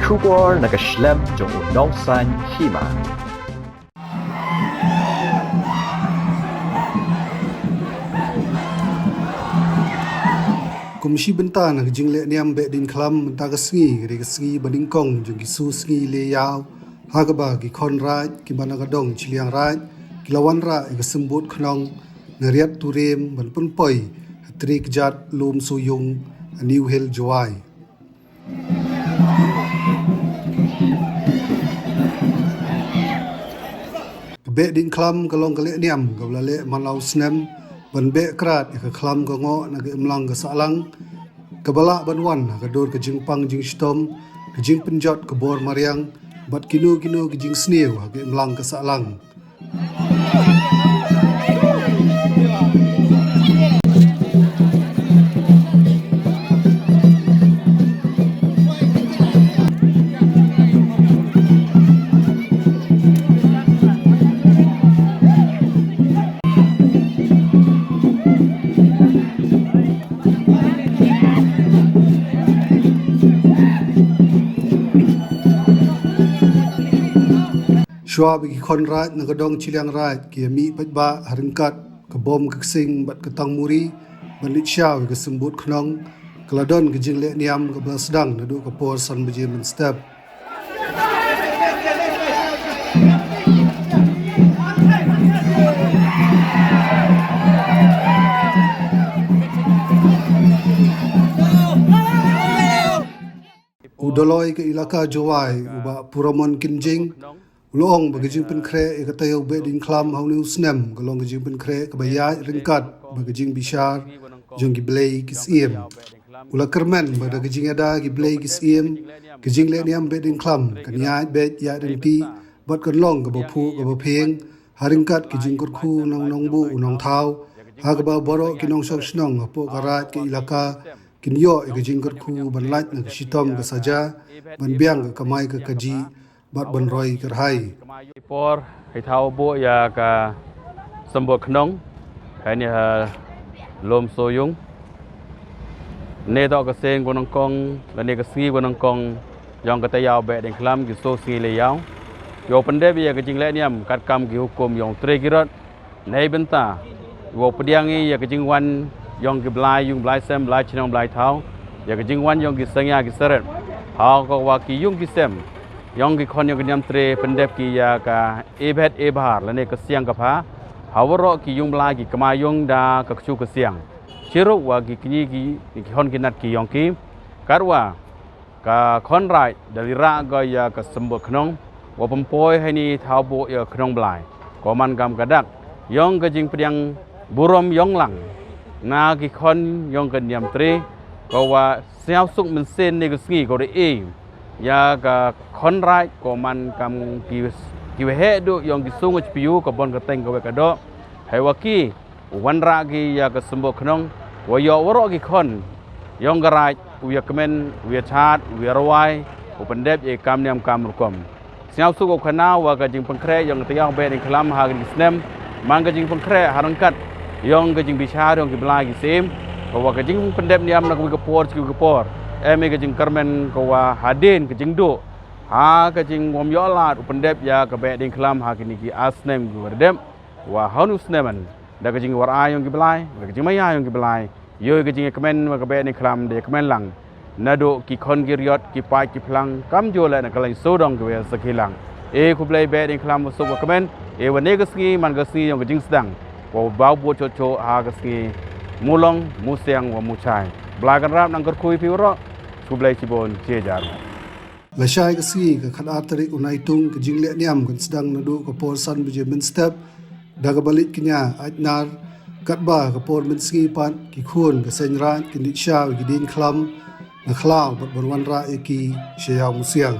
Kubor nakaslem jong unongsan hima. Komisi benta nak jingle niam be din klam ta ka sngi ri ka sngi baning kong jung ki su sngi le yaw ha ka ba ki khon raj ki bana ka dong chiliang raj ki lawan ra ka sembut khnong na riat tu rem ban pun poi trik jat lum su yung new hill joai be din klam ka long ka le niam ka la le malau snem ban be krat ka klam ka ngo na ka imlang ka salang ka bala ban wan ka dor ka jingpang jing stom ka jing penjot ka bor mariang bat kinu ka jing snew ka imlang ka salang Shua bagi khon raj na kadong chiliang raj ki mi pajba haringkat ka bom ka sing bat ka tang muri banit shaw ka sembut khnong kaladon ka jingle niam ka blasdang na du ka por san beje men step udoloi ke ilaka jowai uba puramon kinjing Long bagi jing pen kre ka tayo be din klam hau new snem ka long jing pen kre ka bayai ringkat bagi jing bishar jong ki blay ki siem ula kermen bagi jing ada ki blay ki siem ki jing le niam be din klam ka nya be ya din ti bat kan long ka bopu ka bopeng haringkat ki jing kur khu nong bu nong thau ha ka ba boro ki nong sok snong po karat ki ilaka kin yo ki jing kur khu ban lat na shitom ka saja ban biang ka mai ka kaji bat ban roi kerhai por hai thao bo ya ka sambot khnong hai ni lom so yung ne do ka seng ko nong kong la ne ka si ko nong kong yong ka ta yaw be den khlam ki so si le yaw yo pande bi ya ka jing le niam kat kam ki hukum yong tre ki rot nei benta wo pdiang ya ka jing wan yong ki blai yung blai sem blai chinong blai thao ya ka jing wan yong ki sengya ki seret ha ko wa ki yung ki sem Yang ki kon yang nyam tre pendep ki ya ka ebet ebhar la ne ka siang ka pha hawro ki yung bla ki kama yung da ka chu ka siang chiro wa ki kni ki kon ki nat ki yong ki karwa ka kon rai dari ra ga ya ka sembo khnong wa pompoi hai ni thau bo ya khnong blai ko man gam ka dak yong ka jing priang burom yong lang na ki kon yong ka nyam tre ko wa siao suk men sen ne ka sngi ko de e ya ka khon rai ko man kam ki he do yong ki sungu piu ko bon ka teng ko ka do hai wa ki wan ra ki ya ka sembo khnong wa yo woro ki khon yong ka rai u ya kemen u ya chat u ya rawai u pendep e kam niam kam rukom siao su ko khana wa ka jing pangkre yong ta yang be ni klam ha ki snem man ka jing pangkre harangkat yong ka jing bichar yong ki bla ki sem ko wa ka jing pendep niam na ko por ki ko por eme ke jing karmen ko wa hadin ke jing do ha ke jing wom yo lat upendep ya ke be ding klam ha kini ki asnem gu werdem wa hanu sneman da ke jing war ayong ki blai da ke jing maya ayong ki blai yo ke jing kemen wa ke be ding klam de kemen lang nado ki khon ki riot ki pai ki phlang kam jo la na kalai so dong ke sakilang e ku blai be ding klam so wa kemen e wa ne ke ski man ke ski yong ke jing sedang wa bau bo cho cho ha ke ski mulong musyang wa muchai belagan rap nang kerkui piuro kublai cibon cejar la shai ka si ka khada tarik unai tung ka jingle niam kan sedang nadu ka por san beje men step daga balik kinya ajnar katba ka por men ski pan ki khun ka sen ran ki ni sha ki din khlam na khlaw bat bon wan ra e ki shaya musyang